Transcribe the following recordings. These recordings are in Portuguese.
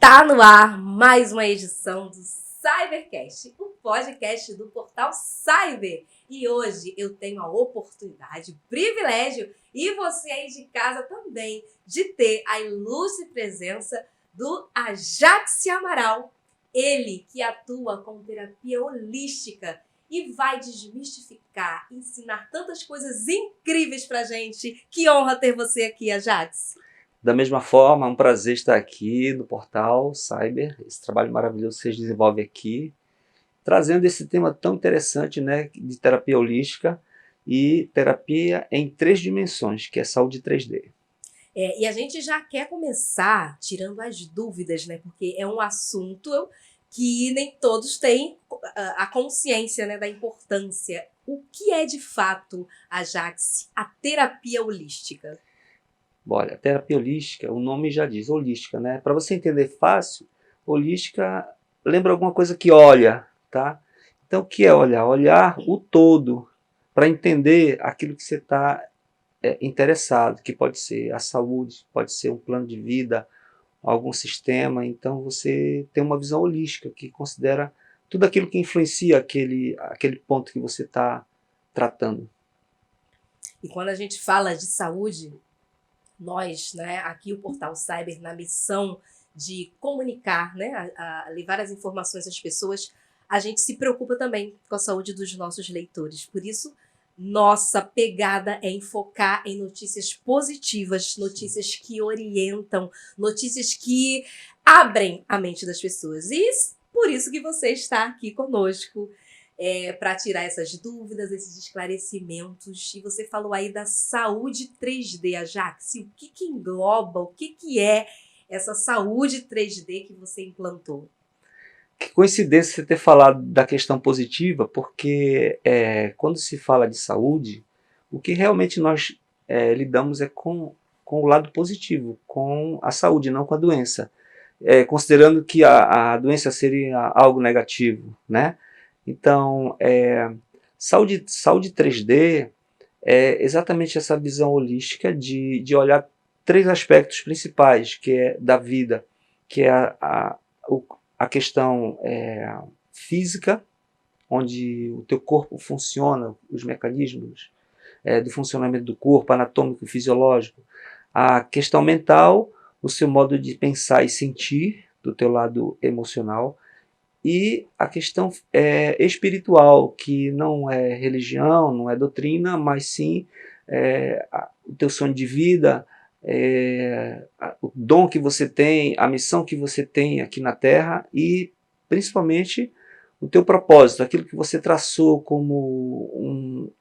Está no ar mais uma edição do Cybercast, o podcast do portal Cyber. E hoje eu tenho a oportunidade, o privilégio, e você aí de casa também, de ter a ilustre presença do Ajax Amaral. Ele que atua com terapia holística e vai desmistificar, ensinar tantas coisas incríveis pra gente. Que honra ter você aqui, Ajax. Da mesma forma, é um prazer estar aqui no portal Cyber, esse trabalho maravilhoso que vocês desenvolvem aqui, trazendo esse tema tão interessante, né, de terapia holística e terapia em 3 dimensões, que é saúde 3D. E a gente já quer começar tirando as dúvidas, né? Porque é um assunto que nem todos têm a consciência, né, da importância. O que é de fato, Ajax, a terapia holística? Olha, a terapia holística, o nome já diz, holística, né? Para você entender fácil, holística lembra alguma coisa que olha, tá? Então, o que é olhar? Olhar o todo, para entender aquilo que você está interessado, que pode ser a saúde, pode ser um plano de vida, algum sistema. Então, você tem uma visão holística, que considera tudo aquilo que influencia aquele ponto que você está tratando. E quando a gente fala de saúde, nós, né, aqui o Portal Cyber, na missão de comunicar, né, a levar as informações às pessoas, a gente se preocupa também com a saúde dos nossos leitores. Por isso, nossa pegada é enfocar em notícias positivas, notícias que orientam, notícias que abrem a mente das pessoas. E por isso que você está aqui conosco, para tirar essas dúvidas, esses esclarecimentos. E você falou aí da saúde 3D, Ajax. O que engloba, o que é essa saúde 3D que você implantou? Que coincidência você ter falado da questão positiva, porque quando se fala de saúde, o que realmente nós lidamos é com o lado positivo, com a saúde, não com a doença. Considerando que a doença seria algo negativo, né? Então, saúde 3D é exatamente essa visão holística de olhar 3 aspectos principais que é da vida, que é a questão física, onde o teu corpo funciona, os mecanismos do funcionamento do corpo, anatômico e fisiológico, a questão mental, o seu modo de pensar e sentir, do teu lado emocional, e a questão espiritual, que não é religião, não é doutrina, mas sim o teu sonho de vida, o dom que você tem, a missão que você tem aqui na Terra e, principalmente, o teu propósito, aquilo que você traçou como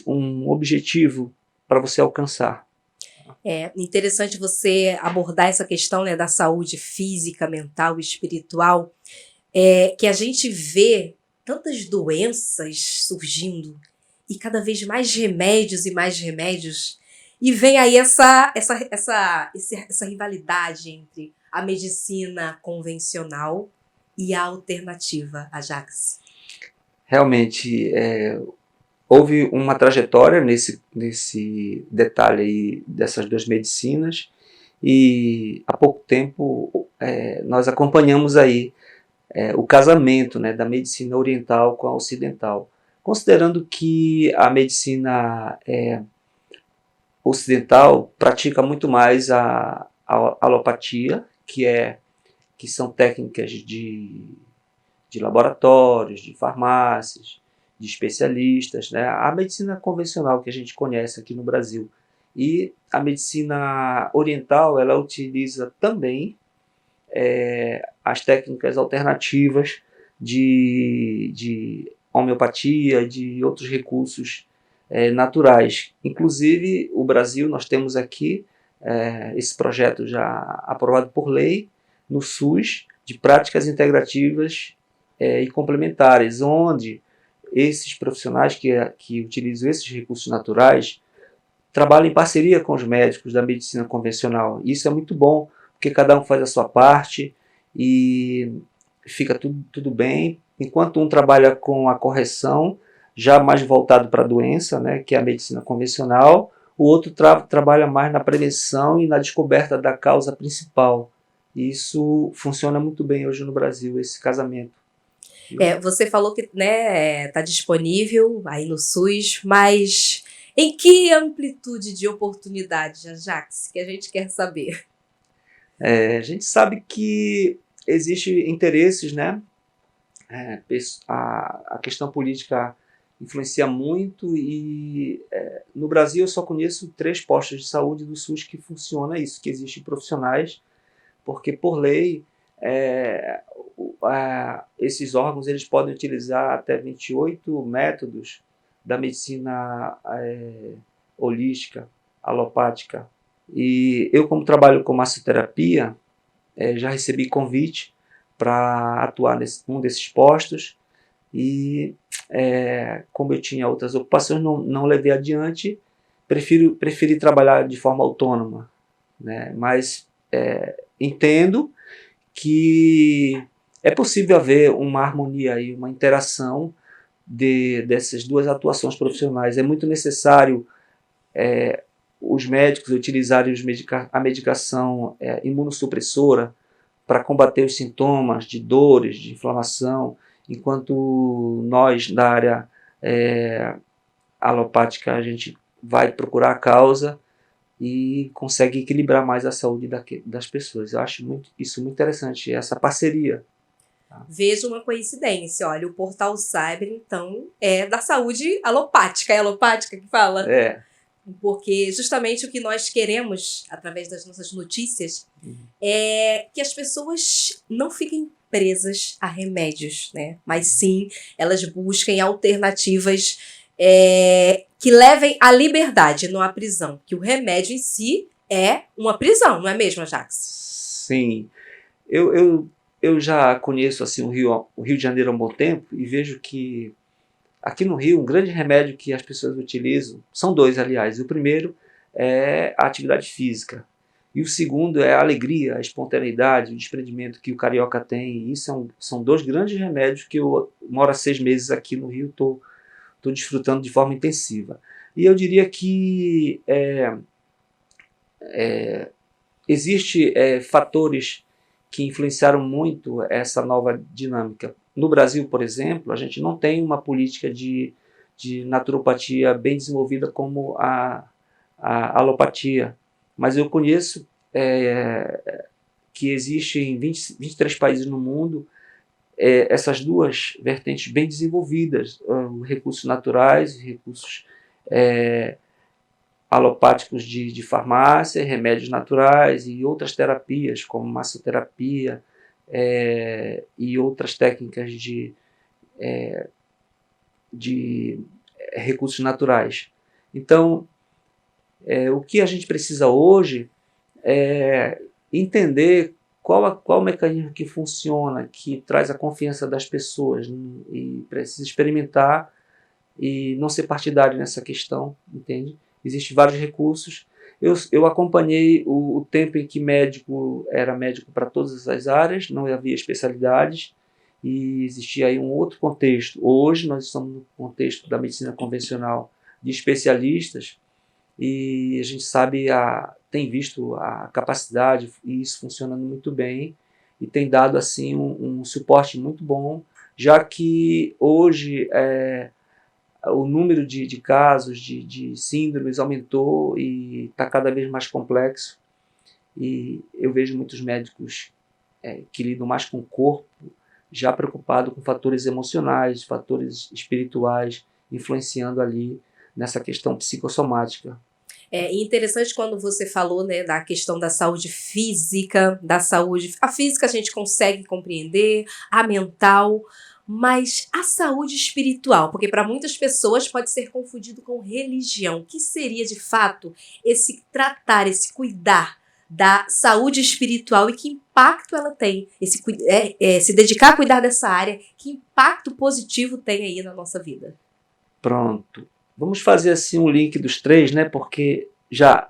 um objetivo para você alcançar. É interessante você abordar essa questão, né, da saúde física, mental e espiritual, que a gente vê tantas doenças surgindo e cada vez mais remédios, e vem aí essa rivalidade entre a medicina convencional e a alternativa, Ajax. Realmente, houve uma trajetória nesse detalhe aí dessas 2 medicinas, e há pouco tempo nós acompanhamos aí o casamento, né, da medicina oriental com a ocidental, considerando que a medicina ocidental pratica muito mais a alopatia, que são técnicas de laboratórios, de farmácias, de especialistas, né? A medicina convencional que a gente conhece aqui no Brasil. E a medicina oriental, ela utiliza também as técnicas alternativas de homeopatia, de outros recursos naturais. Inclusive, o Brasil, nós temos aqui esse projeto já aprovado por lei no SUS, de práticas integrativas e complementares, onde esses profissionais que utilizam esses recursos naturais trabalham em parceria com os médicos da medicina convencional. Isso é muito bom, porque cada um faz a sua parte e fica tudo bem. Enquanto um trabalha com a correção, já mais voltado para a doença, né, que é a medicina convencional, o outro trabalha mais na prevenção e na descoberta da causa principal. E isso funciona muito bem hoje no Brasil, esse casamento. Você falou que, né, tá disponível aí no SUS, mas em que amplitude de oportunidade, Ajax, que a gente quer saber? A gente sabe que existem interesses, né? A questão política influencia muito e no Brasil eu só conheço 3 postos de saúde do SUS que funciona isso, que existem profissionais, porque por lei esses órgãos eles podem utilizar até 28 métodos da medicina holística, alopática. E eu, como trabalho com massoterapia, já recebi convite para atuar num desses postos e como eu tinha outras ocupações, não levei adiante, preferi trabalhar de forma autônoma, né? Mas entendo que é possível haver uma harmonia e uma interação dessas duas atuações profissionais. É muito necessário os médicos utilizarem a medicação imunossupressora para combater os sintomas de dores, de inflamação, enquanto nós, da área alopática, a gente vai procurar a causa e consegue equilibrar mais a saúde das pessoas. Eu acho isso muito interessante, essa parceria. Veja uma coincidência, olha, o Portal Cyber, então, é da saúde alopática. É alopática que fala? Porque justamente o que nós queremos, através das nossas notícias, é que as pessoas não fiquem presas a remédios, né? Mas sim, elas busquem alternativas que levem à liberdade, não à prisão. Que o remédio em si é uma prisão, não é mesmo, Ajax? Sim. Eu já conheço assim, o Rio de Janeiro há um bom tempo e vejo que aqui no Rio, um grande remédio que as pessoas utilizam, são 2, aliás. O primeiro é a atividade física. E o segundo é a alegria, a espontaneidade, o desprendimento que o carioca tem. E isso são 2 grandes remédios que eu moro há 6 meses aqui no Rio, estou desfrutando de forma intensiva. E eu diria que existem fatores que influenciaram muito essa nova dinâmica. No Brasil, por exemplo, a gente não tem uma política de naturopatia bem desenvolvida como a alopatia, mas eu conheço que existe em 23 países no mundo essas duas vertentes bem desenvolvidas, recursos naturais, recursos alopáticos de farmácia, remédios naturais e outras terapias, como massoterapia e outras técnicas de recursos naturais. Então, o que a gente precisa hoje é entender qual o mecanismo que funciona, que traz a confiança das pessoas, e precisa experimentar e não ser partidário nessa questão, entende? Existem vários recursos. Eu acompanhei o tempo em que médico era médico para todas as áreas, não havia especialidades, e existia aí um outro contexto. Hoje nós estamos no contexto da medicina convencional de especialistas, e a gente tem visto a capacidade, e isso funcionando muito bem, e tem dado assim um suporte muito bom, já que hoje o número de casos de síndromes aumentou e está cada vez mais complexo. E eu vejo muitos médicos que lidam mais com o corpo, já preocupado com fatores emocionais, fatores espirituais, influenciando ali nessa questão psicossomática. Interessante quando você falou, né, da questão da saúde física, da saúde... A física a gente consegue compreender, a mental, mas a saúde espiritual, porque para muitas pessoas pode ser confundido com religião. O que seria, de fato, esse tratar, esse cuidar da saúde espiritual e que impacto ela tem? Se dedicar a cuidar dessa área, que impacto positivo tem aí na nossa vida? Pronto. Vamos fazer assim um link dos 3, né? Porque já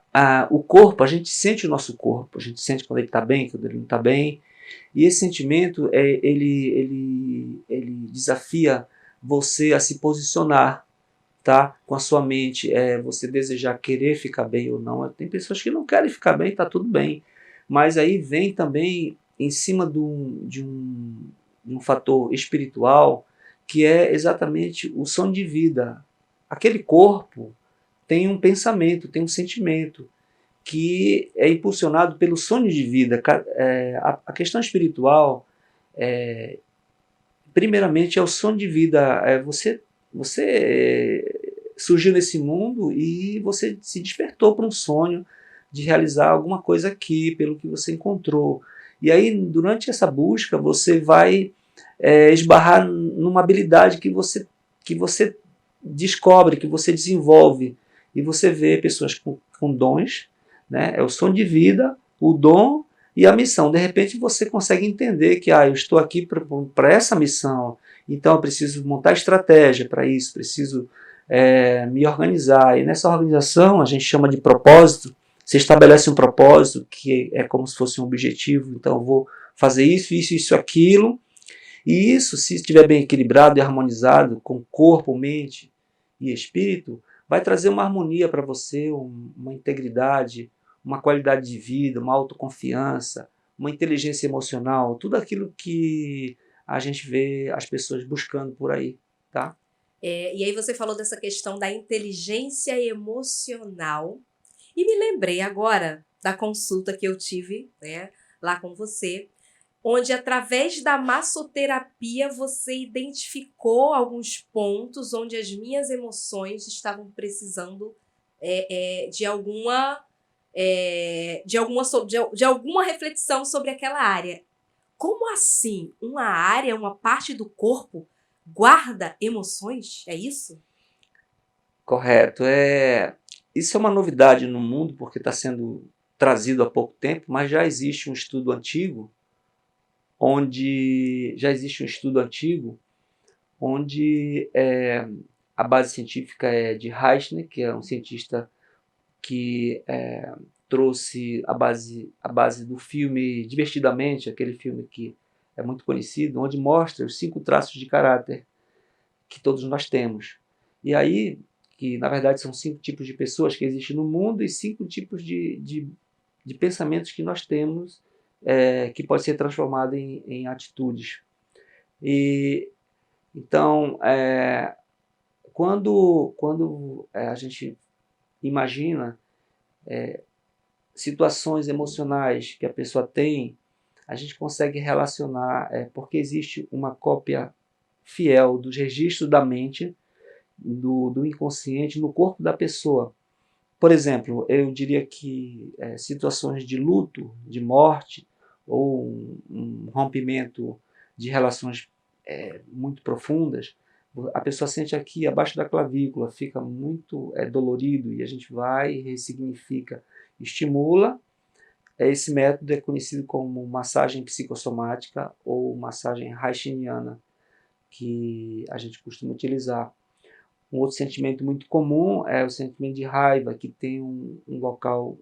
o corpo, a gente sente o nosso corpo, a gente sente quando ele está bem, quando ele não está bem, e esse sentimento ele desafia você a se posicionar, tá? Com a sua mente, você desejar querer ficar bem ou não. Tem pessoas que não querem ficar bem, está tudo bem, Mas aí vem também em cima de um fator espiritual, que é exatamente o sonho de vida. Aquele corpo tem um pensamento, tem um sentimento, que é impulsionado pelo sonho de vida. A questão espiritual, primeiramente, é o sonho de vida. Você surgiu nesse mundo e você se despertou para um sonho de realizar alguma coisa aqui, pelo que você encontrou. E aí, durante essa busca, você vai esbarrar numa habilidade que você descobre, que você desenvolve. E você vê pessoas com dons, né? É o sonho de vida, o dom e a missão. De repente você consegue entender que eu estou aqui para essa missão, então eu preciso montar estratégia para isso, preciso me organizar. E nessa organização a gente chama de propósito. Você estabelece um propósito que é como se fosse um objetivo, então eu vou fazer isso, isso, isso, aquilo. E isso, se estiver bem equilibrado e harmonizado com corpo, mente e espírito, vai trazer uma harmonia para você, uma integridade, uma qualidade de vida, uma autoconfiança, uma inteligência emocional, tudo aquilo que a gente vê as pessoas buscando por aí, tá? E aí você falou dessa questão da inteligência emocional. E me lembrei agora da consulta que eu tive, né, lá com você, onde através da massoterapia você identificou alguns pontos onde as minhas emoções estavam precisando de alguma reflexão sobre aquela área. Como assim? Uma área, uma parte do corpo guarda emoções? É isso? Correto. Isso é uma novidade no mundo porque está sendo trazido há pouco tempo, mas já existe um estudo antigo onde a base científica é de Reisner, que é um cientista que trouxe a base do filme Divertidamente, aquele filme que é muito conhecido, onde mostra os 5 traços de caráter que todos nós temos. E aí, que na verdade são 5 tipos de pessoas que existem no mundo e 5 tipos de pensamentos que nós temos, que pode ser transformado em atitudes. E então, quando a gente imagina situações emocionais que a pessoa tem, a gente consegue relacionar, porque existe uma cópia fiel dos registros da mente, do inconsciente no corpo da pessoa. Por exemplo, eu diria que situações de luto, de morte, ou um rompimento de relações muito profundas, a pessoa sente aqui abaixo da clavícula, fica muito dolorido, e a gente vai e ressignifica, estimula. Esse método é conhecido como massagem psicossomática ou massagem Reichiniana, que a gente costuma utilizar. Um outro sentimento muito comum é o sentimento de raiva, que tem um local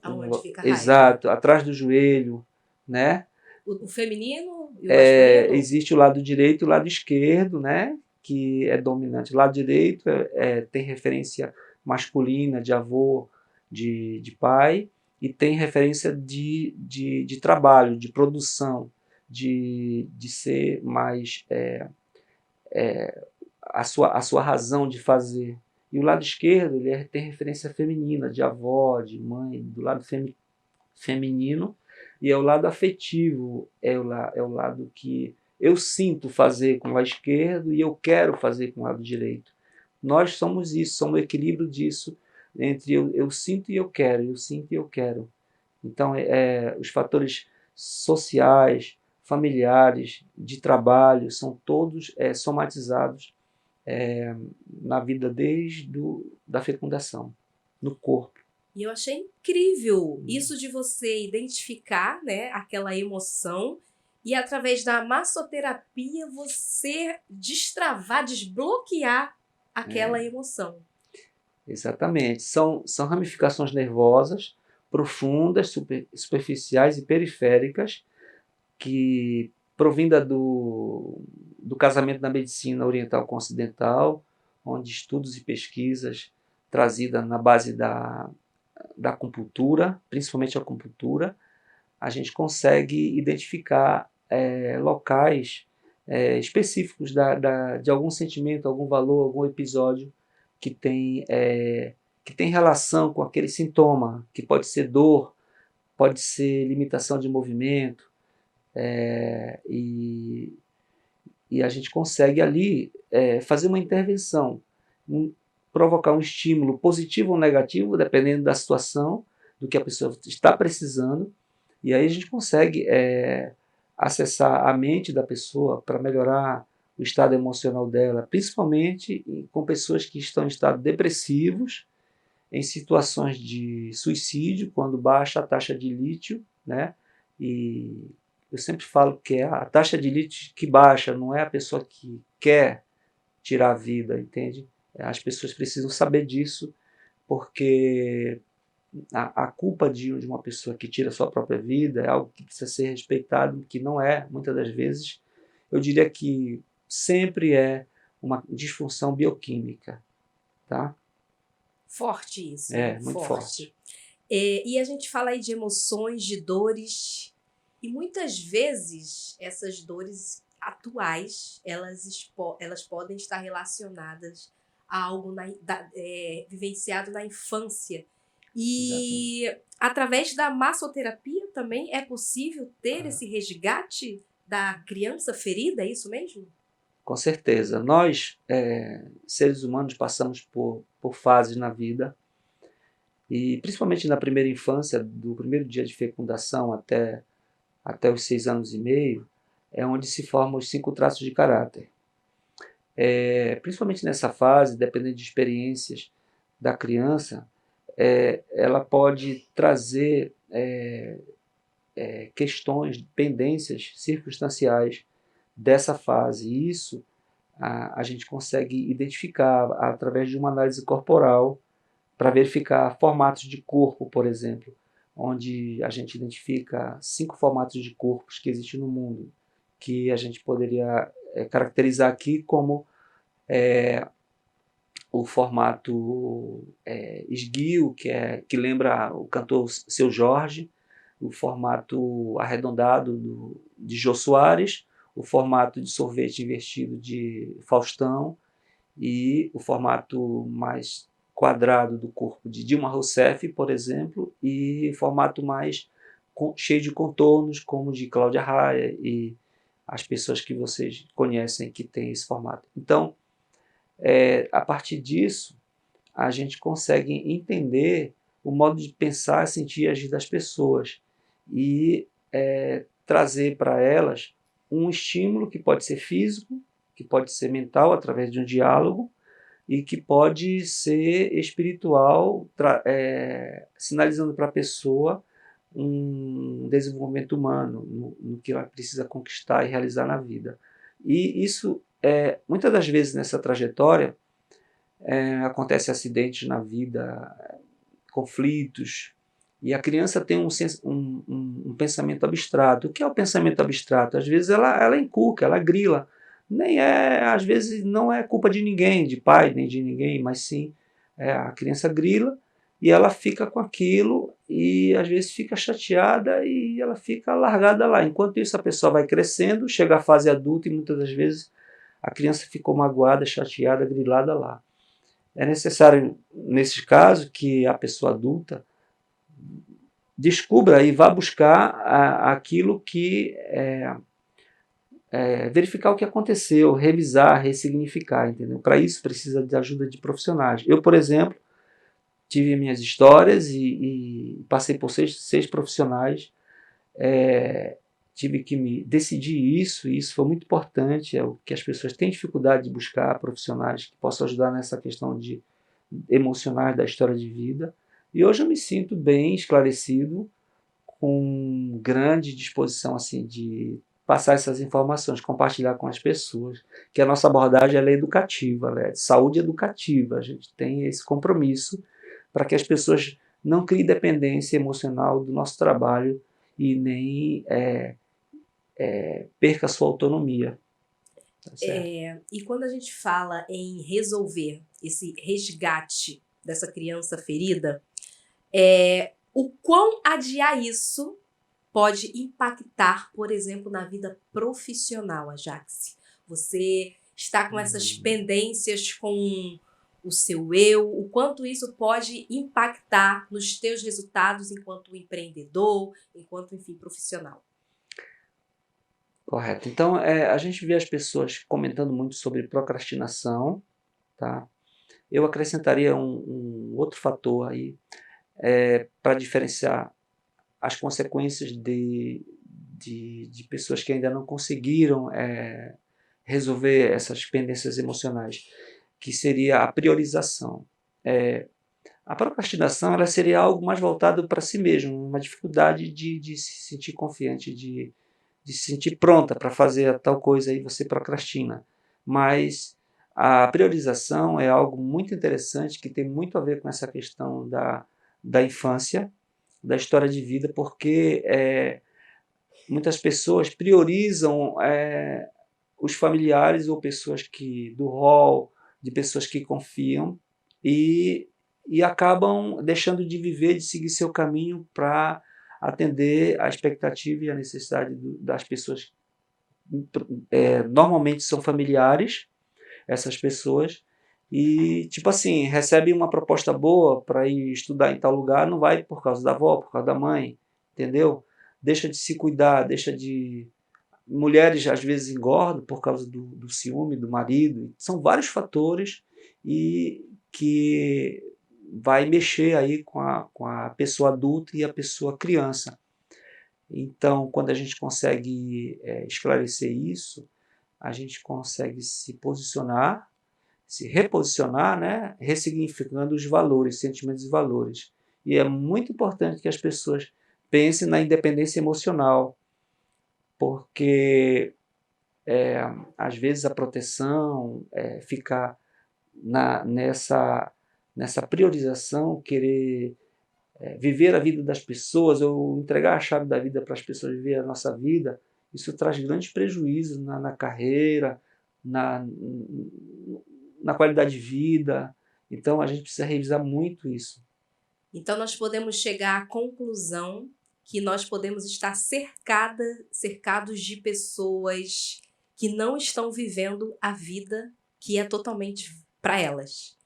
Aonde fica a raiva? exato, atrás do joelho, né? O feminino e o masculino? Existe o lado direito e o lado esquerdo, né? Que é dominante. O lado direito tem referência masculina, de avô, de pai, e tem referência de trabalho, de produção, de ser mais a sua razão de fazer. E o lado esquerdo ele tem referência feminina, de avó, de mãe, do lado feminino, e é o lado afetivo, é o lado que eu sinto fazer com o lado esquerdo e eu quero fazer com o lado direito. Nós somos isso, somos o equilíbrio disso, entre eu sinto e eu quero, eu sinto e eu quero. Então, os fatores sociais, familiares, de trabalho, são todos somatizados na vida desde da fecundação, no corpo. E eu achei incrível isso de você identificar, né, aquela emoção e através da massoterapia você destravar, desbloquear aquela emoção. Exatamente. São ramificações nervosas profundas, superficiais e periféricas que provinda do casamento da medicina oriental com ocidental, onde estudos e pesquisas trazidas na base da acupuntura, principalmente a acupuntura, a gente consegue identificar locais específicos de algum sentimento, algum valor, algum episódio que tem relação com aquele sintoma, que pode ser dor, pode ser limitação de movimento, e a gente consegue ali fazer uma intervenção, provocar um estímulo positivo ou negativo, dependendo da situação, do que a pessoa está precisando, e aí a gente consegue acessar a mente da pessoa para melhorar o estado emocional dela, principalmente com pessoas que estão em estado depressivos, em situações de suicídio, quando baixa a taxa de lítio, né? E eu sempre falo que é a taxa de lítio que baixa, não é a pessoa que quer tirar a vida, entende? As pessoas precisam saber disso, porque a culpa de uma pessoa que tira a sua própria vida é algo que precisa ser respeitado, que não é, muitas das vezes, eu diria que sempre é uma disfunção bioquímica, tá? Forte isso, É, né? muito forte. E a gente fala aí de emoções, de dores, e muitas vezes essas dores atuais, elas podem estar relacionadas a algo vivenciado na infância. Exatamente. E através da massoterapia também é possível ter esse resgate da criança ferida, é isso mesmo? Com certeza. Nós, seres humanos, passamos por fases na vida, e principalmente na primeira infância, do primeiro dia de fecundação até os 6 anos e meio, é onde se formam os 5 traços de caráter. Principalmente nessa fase, dependendo de experiências da criança, ela pode trazer questões, pendências circunstanciais dessa fase. E isso a gente consegue identificar através de uma análise corporal, para verificar formatos de corpo, por exemplo, onde a gente identifica 5 formatos de corpos que existem no mundo, que a gente poderia caracterizar aqui como o formato esguio, que lembra o cantor Seu Jorge, o formato arredondado de Jô Soares, o formato de sorvete invertido de Faustão, e o formato mais quadrado do corpo de Dilma Rousseff, por exemplo, e o formato mais cheio de contornos, como de Cláudia Raia e as pessoas que vocês conhecem que têm esse formato. Então, a partir disso, a gente consegue entender o modo de pensar, sentir e agir das pessoas e trazer para elas um estímulo que pode ser físico, que pode ser mental, através de um diálogo, e que pode ser espiritual, sinalizando para a pessoa um desenvolvimento humano no que ela precisa conquistar e realizar na vida. E isso, muitas das vezes nessa trajetória, acontece acidentes na vida, conflitos, e a criança tem um pensamento abstrato. O que é o pensamento abstrato? Às vezes ela encuca, ela grila. Às vezes não é culpa de ninguém, de pai, nem de ninguém, mas sim a criança grila e ela fica com aquilo e às vezes fica chateada e ela fica largada lá. Enquanto isso a pessoa vai crescendo, chega à fase adulta e muitas das vezes a criança ficou magoada, chateada, grilada lá. É necessário, nesse caso, que a pessoa adulta descubra e vá buscar aquilo que verificar o que aconteceu, revisar, ressignificar, entendeu? Para isso precisa de ajuda de profissionais. Eu, por exemplo, tive minhas histórias e passei por seis profissionais, tive que me decidir isso, e isso foi muito importante, é o que as pessoas têm dificuldade de buscar profissionais que possam ajudar nessa questão de emocionais da história de vida. E hoje eu me sinto bem esclarecido, com grande disposição assim de passar essas informações, compartilhar com as pessoas, que a nossa abordagem é educativa, é de saúde educativa. A gente tem esse compromisso para que as pessoas não criem dependência emocional do nosso trabalho e nem perca a sua autonomia. Tá certo? E quando a gente fala em resolver esse resgate dessa criança ferida, o quão adiar isso pode impactar, por exemplo, na vida profissional, Ajax? Você está com essas pendências com o seu eu, o quanto isso pode impactar nos teus resultados enquanto empreendedor, enquanto, enfim, profissional. Correto. Então, a gente vê as pessoas comentando muito sobre procrastinação, tá? Eu acrescentaria um outro fator aí para diferenciar as consequências de pessoas que ainda não conseguiram resolver essas pendências emocionais, que seria a priorização. A procrastinação ela seria algo mais voltado para si mesmo, uma dificuldade de se sentir confiante, de se sentir pronta para fazer a tal coisa e você procrastina. Mas a priorização é algo muito interessante que tem muito a ver com essa questão da infância, da história de vida, porque muitas pessoas priorizam os familiares ou pessoas do rol de pessoas que confiam e acabam deixando de viver, de seguir seu caminho para atender a expectativa e a necessidade das pessoas. Normalmente são familiares, essas pessoas, e tipo assim, recebe uma proposta boa para ir estudar em tal lugar, não vai por causa da avó, por causa da mãe, entendeu? Deixa de se cuidar, mulheres às vezes engordam por causa do ciúme do marido. São vários fatores e que vai mexer aí com a pessoa adulta e a pessoa criança. Então, quando a gente consegue esclarecer isso, a gente consegue se posicionar, se reposicionar, né, ressignificando os valores, sentimentos e valores. E é muito importante que as pessoas pensem na independência emocional, porque às vezes a proteção fica nessa priorização, querer viver a vida das pessoas ou entregar a chave da vida para as pessoas viver a nossa vida. Isso traz grandes prejuízos na carreira, na qualidade de vida. Então a gente precisa revisar muito isso. Então nós podemos chegar à conclusão que nós podemos estar cercados de pessoas que não estão vivendo a vida que é totalmente para elas.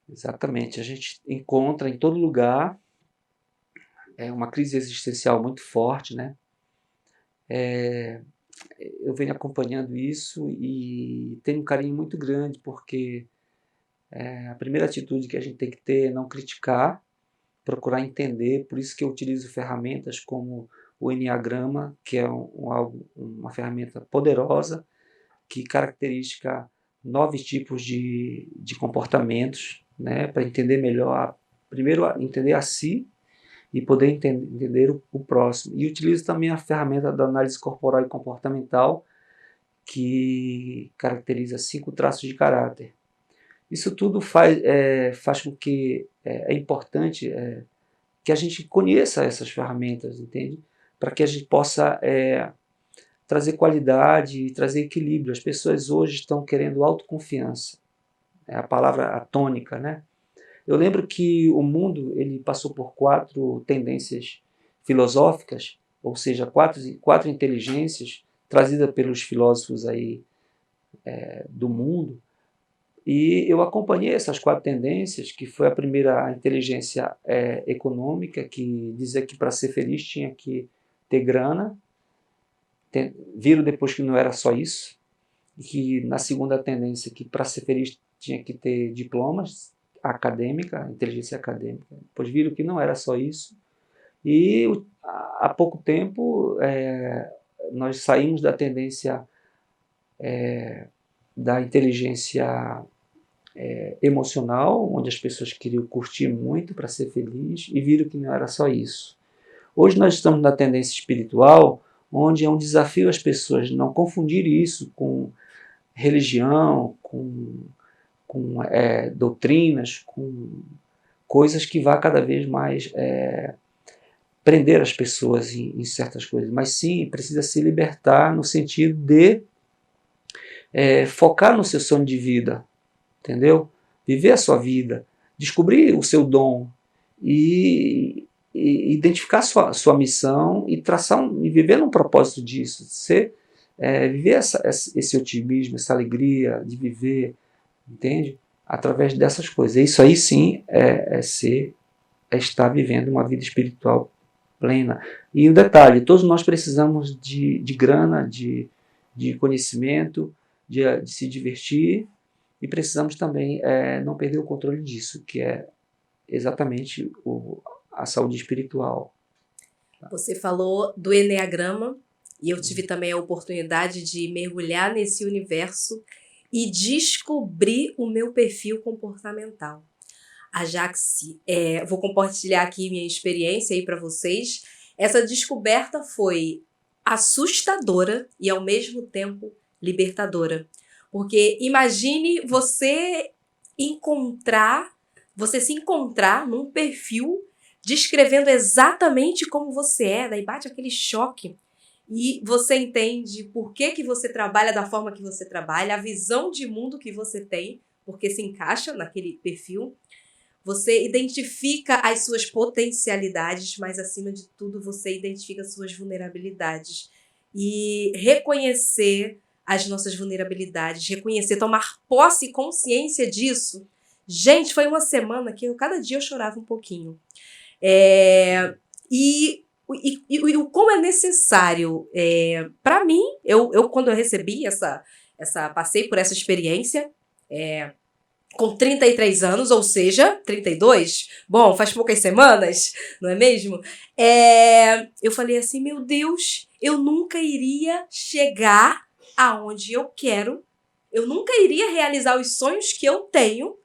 Exatamente. A gente encontra em todo lugar uma crise existencial muito forte, né? Eu venho acompanhando isso e tenho um carinho muito grande, porque a primeira atitude que a gente tem que ter é não criticar, procurar entender. Por isso que eu utilizo ferramentas como o Enneagrama, que é uma ferramenta poderosa, que caracteriza 9 tipos de comportamentos, né, para entender melhor, primeiro entender a si e poder entender o próximo. E utilizo também a ferramenta da análise corporal e comportamental, que caracteriza 5 traços de caráter. Isso tudo faz com que é importante que a gente conheça essas ferramentas, entende? Para que a gente possa trazer qualidade e trazer equilíbrio. As pessoas hoje estão querendo autoconfiança, é a palavra tônica, né? Eu lembro que o mundo ele passou por 4 tendências filosóficas, ou seja, quatro inteligências trazidas pelos filósofos aí do mundo, e eu acompanhei essas 4 tendências, que foi a primeira, a inteligência econômica, que dizia que para ser feliz tinha que ter grana. Viram depois que não era só isso, e que na segunda tendência, que para ser feliz tinha que ter diplomas acadêmica, inteligência acadêmica. Depois viram que não era só isso. E há pouco tempo nós saímos da tendência da inteligência emocional, onde as pessoas queriam curtir muito para ser feliz, e viram que não era só isso. Hoje nós estamos na tendência espiritual, onde é um desafio as pessoas não confundirem isso com religião, com doutrinas, com coisas que vá cada vez mais prender as pessoas em certas coisas, mas sim precisa se libertar no sentido de focar no seu sonho de vida, entendeu? Viver a sua vida, descobrir o seu dom e identificar sua missão e traçar e viver num propósito disso. Você viver esse otimismo, essa alegria de viver, entende? Através dessas coisas. Isso aí sim é estar vivendo uma vida espiritual plena. E um detalhe, todos nós precisamos de grana, de conhecimento, de se divertir, e precisamos também não perder o controle disso, que é exatamente a saúde espiritual. Você falou do eneagrama, e eu tive também a oportunidade de mergulhar nesse universo e descobrir o meu perfil comportamental. A Jaxi, vou compartilhar aqui minha experiência aí para vocês. Essa descoberta foi assustadora e ao mesmo tempo libertadora. Porque imagine você se encontrar num perfil descrevendo exatamente como você é, daí bate aquele choque e você entende por que você trabalha da forma que você trabalha, a visão de mundo que você tem, porque se encaixa naquele perfil. Você identifica as suas potencialidades, mas acima de tudo você identifica as suas vulnerabilidades. E reconhecer as nossas vulnerabilidades, reconhecer, tomar posse e consciência disso. Gente, foi uma semana que cada dia eu chorava um pouquinho. E o como é necessário, para mim, eu quando eu recebi passei por essa experiência, com 33 anos, ou seja, 32, bom, faz poucas semanas, não é mesmo? Eu falei assim, meu Deus, eu nunca iria chegar aonde eu quero, eu nunca iria realizar os sonhos que eu tenho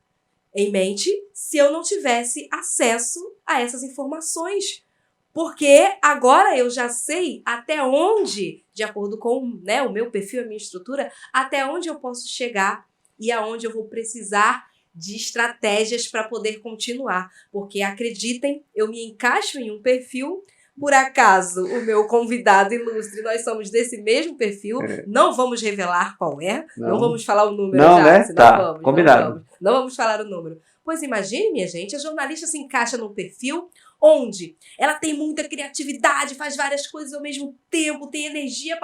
em mente se eu não tivesse acesso a essas informações. Porque agora eu já sei até onde, de acordo com, né, o meu perfil, a minha estrutura, até onde eu posso chegar e aonde eu vou precisar de estratégias para poder continuar. Porque, acreditem, eu me encaixo em um perfil. Por acaso, o meu convidado ilustre, nós somos desse mesmo perfil. Não vamos revelar qual é. Não vamos falar o número, não, já. Né? Não Tá, vamos, combinado. Não vamos falar o número. Pois imagine, minha gente, a jornalista se encaixa num perfil onde ela tem muita criatividade, faz várias coisas ao mesmo tempo, tem energia,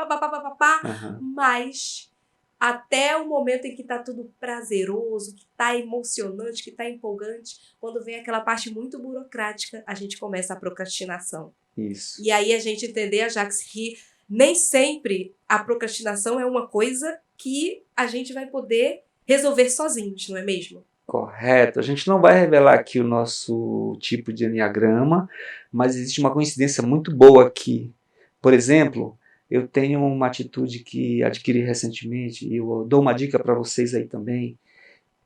mas até o momento em que tá tudo prazeroso, que tá emocionante, que tá empolgante, quando vem aquela parte muito burocrática, a gente começa a procrastinação. Isso. E aí a gente entender, a Jax, que nem sempre a procrastinação é uma coisa que a gente vai poder resolver sozinhos, não é mesmo? Correto. A gente não vai revelar aqui o nosso tipo de enneagrama, mas existe uma coincidência muito boa aqui. Por exemplo, eu tenho uma atitude que adquiri recentemente e eu dou uma dica para vocês aí também.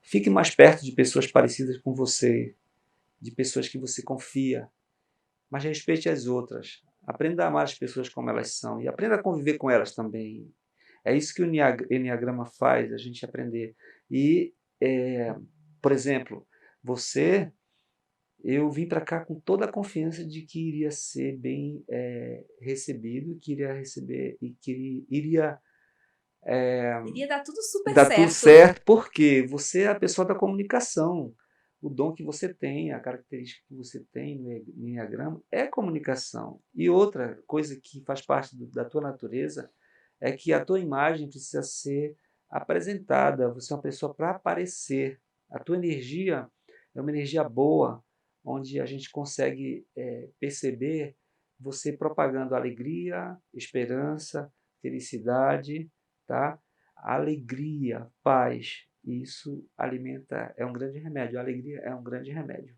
Fique mais perto de pessoas parecidas com você, de pessoas que você confia, mas respeite as outras. Aprenda a amar as pessoas como elas são e aprenda a conviver com elas também. É isso que o enneagrama faz, a gente aprender. E por exemplo, eu vim para cá com toda a confiança de que iria ser bem recebido, que iria receber e que iria dar tudo super dar certo. Tudo certo, porque você é a pessoa da comunicação. O dom que você tem, a característica que você tem no enneagrama é comunicação. E outra coisa que faz parte da tua natureza é que a tua imagem precisa ser apresentada. Você é uma pessoa para aparecer. A tua energia é uma energia boa, onde a gente consegue perceber você propagando alegria, esperança, felicidade, tá? Alegria, paz. Isso alimenta, é um grande remédio. A alegria é um grande remédio.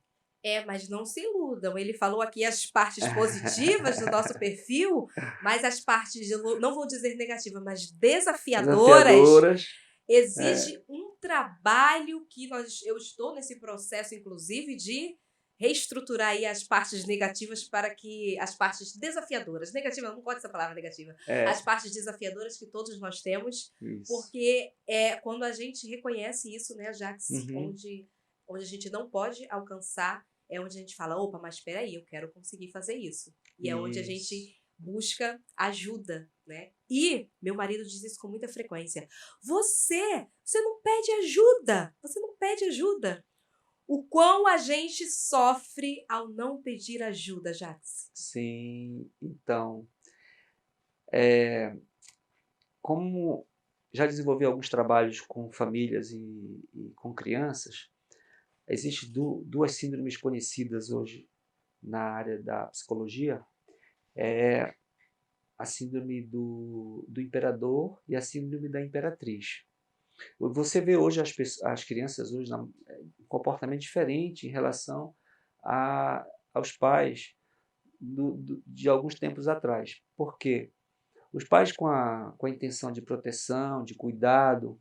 Mas não se iludam. Ele falou aqui as partes positivas do nosso perfil, mas as partes, não vou dizer negativas, mas desafiadoras. Exige um trabalho que eu estou nesse processo, inclusive, de reestruturar aí as partes negativas para que as partes desafiadoras, negativa, não gosto dessa palavra negativa, as partes desafiadoras que todos nós temos, porque quando a gente reconhece isso, né, Jax, onde a gente não pode alcançar, é onde a gente fala, opa, mas espera aí, eu quero conseguir fazer isso. E é onde a gente busca ajuda, né? E meu marido diz isso com muita frequência. Você não pede ajuda. Você não pede ajuda. o quão a gente sofre ao não pedir ajuda, Jax. Sim, então, como já desenvolvi alguns trabalhos com famílias e com crianças, existem duas síndromes conhecidas hoje na área da psicologia, é a síndrome do imperador e a síndrome da imperatriz. Você vê hoje as crianças hoje um comportamento diferente em relação aos pais de alguns tempos atrás. Por quê? Os pais com a intenção de proteção, de cuidado,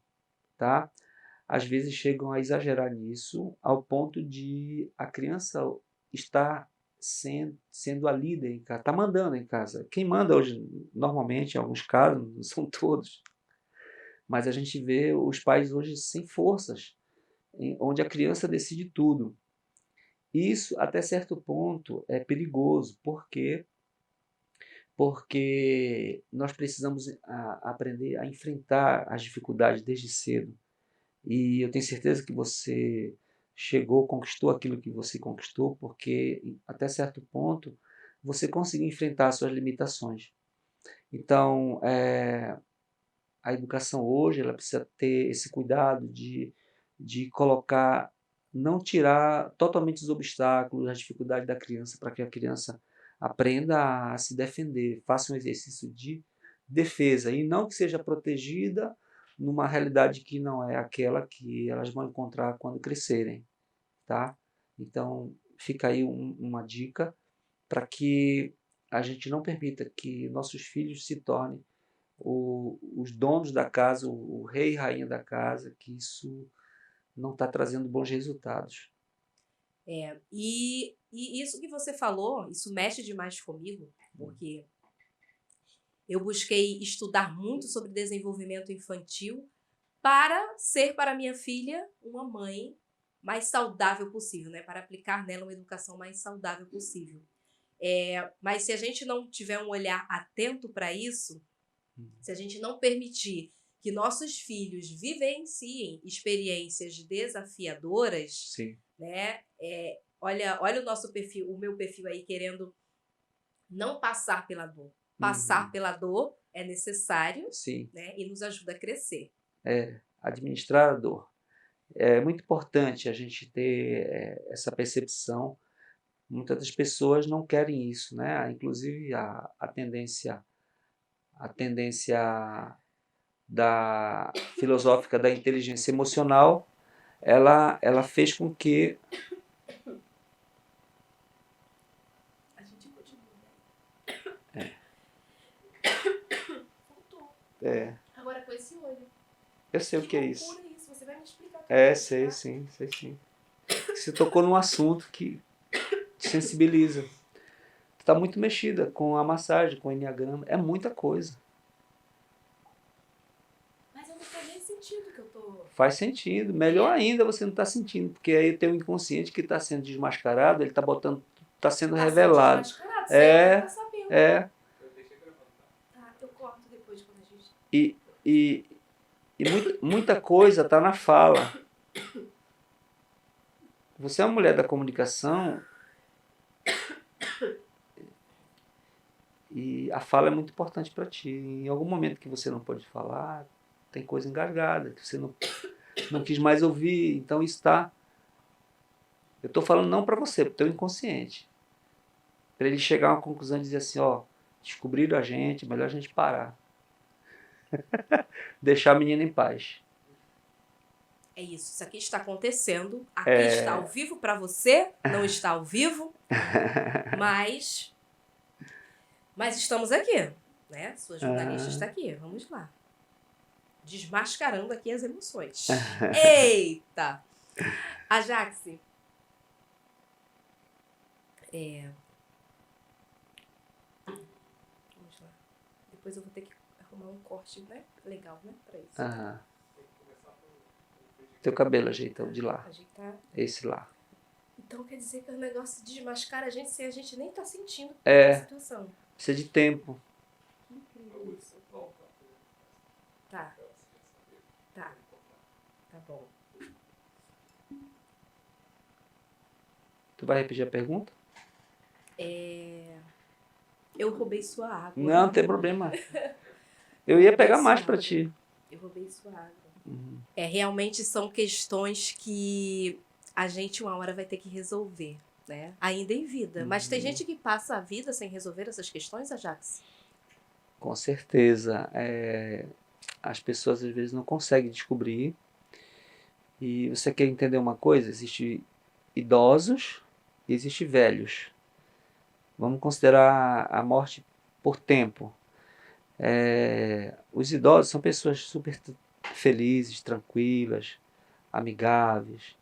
tá? Às vezes chegam a exagerar nisso ao ponto de a criança estar sendo a líder em casa, está mandando em casa. Quem manda hoje, normalmente, em alguns casos, não são todos, mas a gente vê os pais hoje sem forças, onde a criança decide tudo. Isso, até certo ponto, é perigoso. Por quê? Porque nós precisamos aprender a enfrentar as dificuldades desde cedo. E eu tenho certeza que você chegou, conquistou aquilo que você conquistou, porque até certo ponto você conseguiu enfrentar suas limitações. Então, a educação hoje ela precisa ter esse cuidado de colocar, não tirar totalmente os obstáculos, as dificuldades da criança, para que a criança aprenda a se defender, faça um exercício de defesa e não que seja protegida numa realidade que não é aquela que elas vão encontrar quando crescerem, tá? Então, fica aí uma dica para que a gente não permita que nossos filhos se tornem os donos da casa, o rei e rainha da casa, que isso não está trazendo bons resultados. E isso que você falou, isso mexe demais comigo, porque eu busquei estudar muito sobre desenvolvimento infantil para ser para minha filha uma mãe mais saudável possível, né? Para aplicar nela uma educação mais saudável possível. Mas se a gente não tiver um olhar atento para isso, se a gente não permitir que nossos filhos vivenciem experiências desafiadoras, Sim. né? Olha o nosso perfil, o meu perfil aí querendo não passar pela dor. Passar pela dor é necessário, Sim. né? E nos ajuda a crescer. Administrar a dor. É muito importante a gente ter essa percepção. Muitas das pessoas não querem isso, né? Inclusive a tendência da filosófica da inteligência emocional, ela fez com que A gente continua, Voltou. Agora com esse olho. eu sei o que é isso. Que loucura isso. Você vai me explicar tudo isso, Sei tá? sim, sei sim. Você tocou num assunto que te sensibiliza. Tu tá muito mexida com a massagem, com o enneagrama. É muita coisa. Mas eu não faz nem sentido que eu tô... Faz sentido. Melhor ainda você não tá sentindo, porque aí tem o inconsciente que está sendo desmascarado, ele tá botando, tá sendo revelado. Desmascarado, você tá sabendo. Tá, eu corto depois quando a gente... E muita coisa tá na fala. Você é uma mulher da comunicação e a fala é muito importante para ti. Em algum momento que você não pode falar, tem coisa engasgada, que você não quis mais ouvir. Então isso está... Eu estou falando não para você, para o teu inconsciente. Para ele chegar a uma conclusão e dizer assim, ó, descobriram a gente, melhor a gente parar. Deixar a menina em paz. É isso aqui está acontecendo. Aqui está ao vivo para você, não está ao vivo, mas estamos aqui, né? Sua jornalista está aqui, vamos lá. Desmascarando aqui as emoções. Eita! Ajax, vamos lá. Depois eu vou ter que arrumar um corte, né? Legal, né? Pra isso. Teu cabelo ajeita o de lá. Ajeitar. Esse lá. Então quer dizer que o negócio desmascara a gente sem a gente nem tá sentindo É. a situação. Precisa de tempo. Que incrível isso. Tá. Tá. Tá bom. Tu vai repetir a pergunta? Eu roubei sua água. Não, não tem problema. Eu Eu ia roubei pegar sua mais para água. ti. Eu roubei sua água. Realmente são questões que a gente uma hora vai ter que resolver, né? Ainda em vida. Mas tem gente que passa a vida sem resolver essas questões, Ajax? Com certeza. As pessoas às vezes não conseguem descobrir. E você quer entender uma coisa? Existem idosos e existem velhos. Vamos considerar a morte por tempo. Os idosos são pessoas super felizes, tranquilas, amigáveis,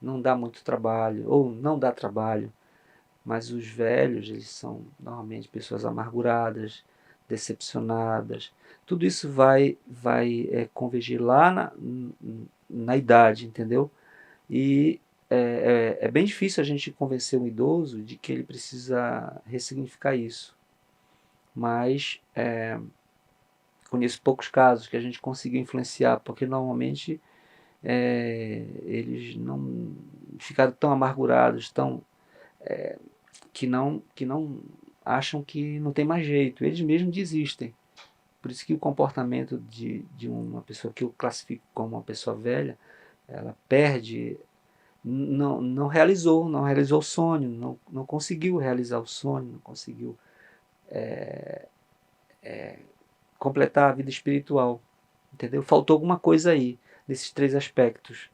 não dá muito trabalho, ou não dá trabalho. Mas os velhos, eles são normalmente pessoas amarguradas, decepcionadas. Tudo isso vai convergir lá na idade, entendeu? E é bem difícil a gente convencer um idoso de que ele precisa ressignificar isso. Mas conheço poucos casos que a gente conseguiu influenciar, porque normalmente eles não ficaram tão amargurados, que não acham que não tem mais jeito. Eles mesmos desistem. Por isso que o comportamento de uma pessoa que eu classifico como uma pessoa velha, ela perde, não realizou o sonho, não conseguiu realizar o sonho, não conseguiu completar a vida espiritual. Entendeu? Faltou alguma coisa aí, nesses três aspectos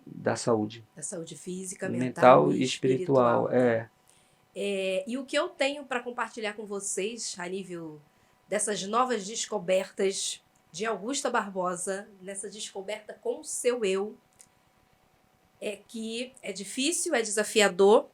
da saúde. Da saúde física, mental Mental e e espiritual. espiritual, né? E o que eu tenho para compartilhar com vocês a nível dessas novas descobertas de Augusta Barbosa, nessa descoberta com o seu eu, é que é difícil, é desafiador,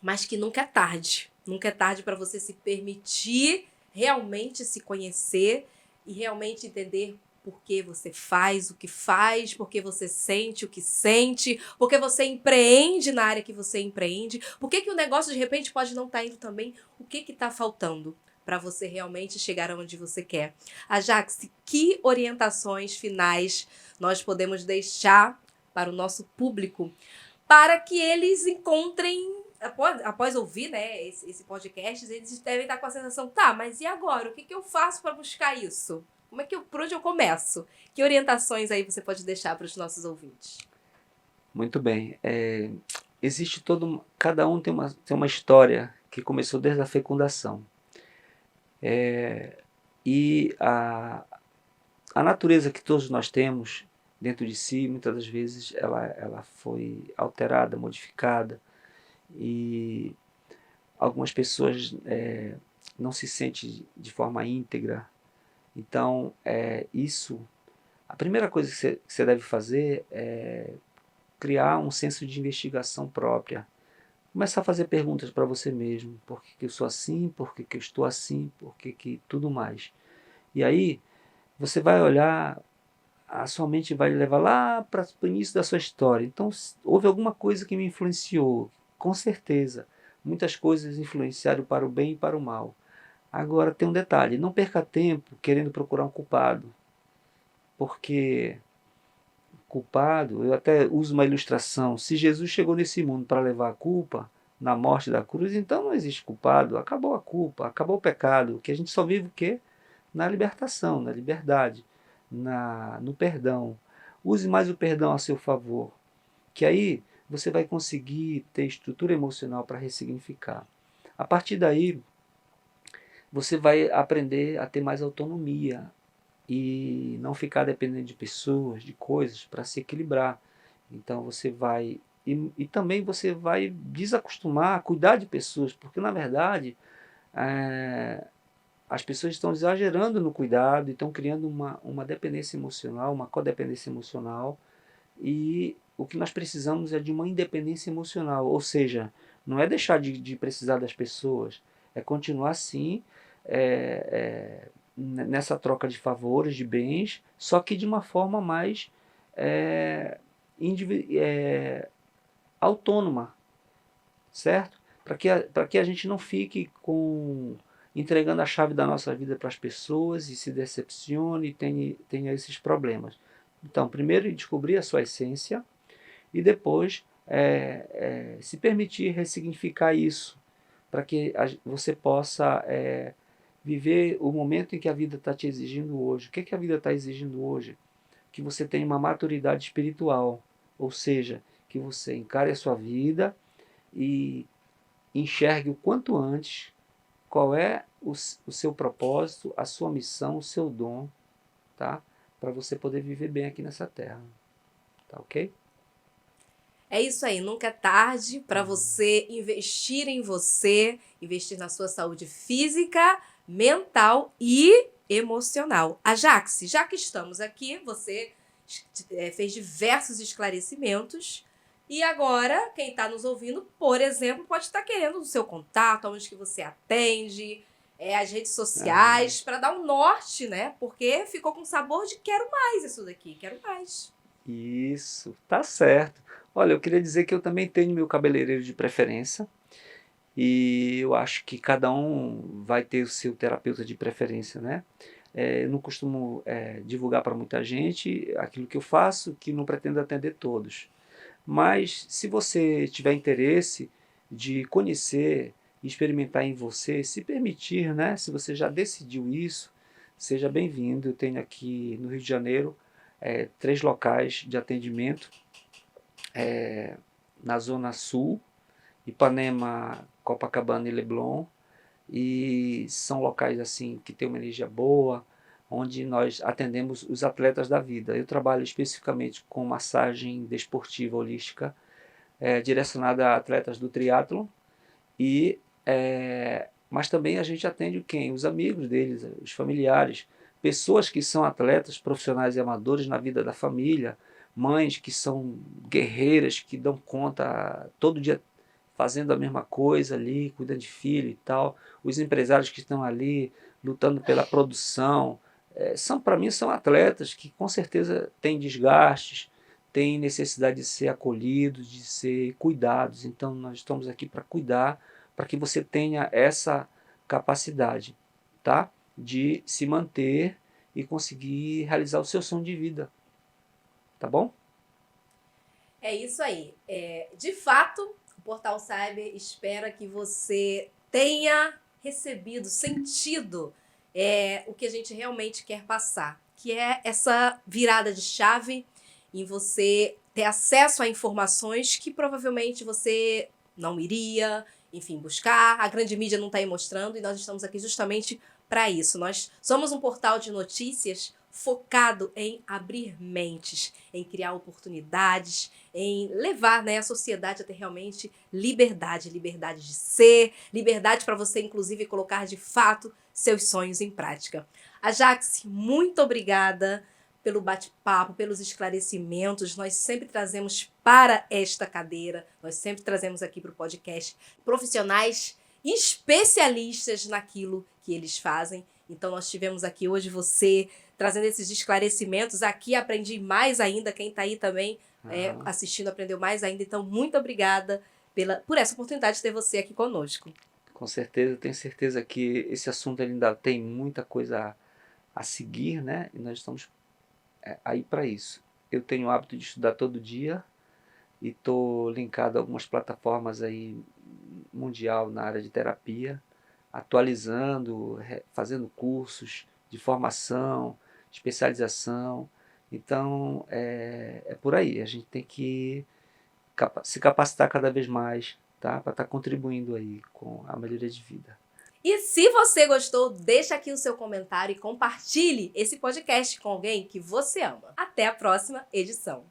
mas que nunca é tarde. Nunca é tarde para você se permitir realmente se conhecer e realmente entender por que você faz o que faz, por que você sente o que sente, por que você empreende na área que você empreende, por que o negócio de repente pode não estar indo também, o que está faltando para você realmente chegar onde você quer. Ajax, que orientações finais nós podemos deixar para o nosso público para que eles encontrem, após ouvir, né, esse podcast, eles devem estar com a sensação, tá, mas e agora? O que eu faço para buscar isso? Por onde eu começo? Que orientações aí você pode deixar para os nossos ouvintes? Muito bem. Existe cada um tem uma história que começou desde a fecundação. E a natureza que todos nós temos dentro de si, muitas das vezes, ela foi alterada, modificada. E algumas pessoas não se sentem de forma íntegra. Então, a primeira coisa que você deve fazer é criar um senso de investigação própria. Começar a fazer perguntas para você mesmo. Por que eu sou assim? Por que eu estou assim? Por que tudo mais? E aí, você vai olhar, a sua mente vai levar lá para o início da sua história. Então, houve alguma coisa que me influenciou, com certeza. Muitas coisas influenciaram para o bem e para o mal. Agora, tem um detalhe, não perca tempo querendo procurar um culpado, porque culpado, eu até uso uma ilustração, se Jesus chegou nesse mundo para levar a culpa, na morte da cruz, então não existe culpado, acabou a culpa, acabou o pecado, que a gente só vive o quê? Na libertação, na liberdade, no perdão. Use mais o perdão a seu favor, que aí você vai conseguir ter estrutura emocional para ressignificar. A partir daí, você vai aprender a ter mais autonomia e não ficar dependendo de pessoas, de coisas, para se equilibrar. Então você vai... E também você vai desacostumar a cuidar de pessoas, porque na verdade as pessoas estão exagerando no cuidado e estão criando uma dependência emocional, uma codependência emocional, e o que nós precisamos é de uma independência emocional, ou seja, não é deixar de precisar das pessoas, é continuar sim nessa troca de favores, de bens, só que de uma forma mais autônoma, certo? Para que a gente não fique entregando a chave da nossa vida para as pessoas e se decepcione e tenha esses problemas. Então, primeiro descobrir a sua essência e depois se permitir ressignificar isso, para que você possa viver o momento em que a vida está te exigindo hoje. O que a vida está exigindo hoje? Que você tenha uma maturidade espiritual, ou seja, que você encare a sua vida e enxergue o quanto antes qual é o seu propósito, a sua missão, o seu dom, tá? Para você poder viver bem aqui nessa terra. Tá ok? É isso aí, nunca é tarde para você investir em você, investir na sua saúde física, mental e emocional. Ajax, já que estamos aqui, você fez diversos esclarecimentos e agora quem está nos ouvindo, por exemplo, pode estar querendo o seu contato, onde que você atende, as redes sociais, para dar um norte, né? Porque ficou com sabor de quero mais isso daqui, quero mais. Isso, tá certo. Olha, eu queria dizer que eu também tenho meu cabeleireiro de preferência e eu acho que cada um vai ter o seu terapeuta de preferência, né? Eu não costumo divulgar para muita gente aquilo que eu faço, que não pretendo atender todos. Mas se você tiver interesse de conhecer e experimentar em você, se permitir, né? Se você já decidiu isso, seja bem-vindo. Eu tenho aqui no Rio de Janeiro 3 locais de atendimento, na Zona Sul, Ipanema, Copacabana e Leblon, e são locais assim que têm uma energia boa, onde nós atendemos os atletas da vida. Eu trabalho especificamente com massagem desportiva holística, direcionada a atletas do triatlon, mas também a gente atende quem? Os amigos deles, os familiares, pessoas que são atletas profissionais e amadores na vida da família, mães que são guerreiras, que dão conta todo dia fazendo a mesma coisa ali, cuidando de filho e tal, os empresários que estão ali lutando pela produção, para mim são atletas que com certeza têm desgastes, têm necessidade de ser acolhidos, de ser cuidados. Então nós estamos aqui para cuidar, para que você tenha essa capacidade, tá? De se manter e conseguir realizar o seu sonho de vida. Tá bom? É isso aí. De fato, o Portal Cyber espera que você tenha recebido, sentido o que a gente realmente quer passar, que é essa virada de chave em você ter acesso a informações que provavelmente você não iria, enfim, buscar. A grande mídia não está aí mostrando e nós estamos aqui justamente para isso. Nós somos um portal de notícias focado em abrir mentes, em criar oportunidades, em levar, né, a sociedade a ter realmente liberdade de ser, liberdade para você, inclusive, colocar de fato seus sonhos em prática. Ajax, muito obrigada pelo bate-papo, pelos esclarecimentos. Nós sempre trazemos para esta cadeira, nós sempre trazemos aqui para o podcast profissionais especialistas naquilo que eles fazem. Então nós tivemos aqui hoje você trazendo esses esclarecimentos. Aqui aprendi mais ainda, quem está aí também assistindo aprendeu mais ainda. Então muito obrigada por essa oportunidade de ter você aqui conosco. Com certeza, eu tenho certeza que esse assunto ainda tem muita coisa a seguir, né? E nós estamos aí para isso. Eu tenho o hábito de estudar todo dia e estou linkado a algumas plataformas aí mundial na área de terapia, atualizando, fazendo cursos de formação, especialização. Então é por aí, a gente tem que se capacitar cada vez mais, tá? Para estar contribuindo aí com a melhoria de vida. E se você gostou, deixa aqui o seu comentário e compartilhe esse podcast com alguém que você ama. Até a próxima edição.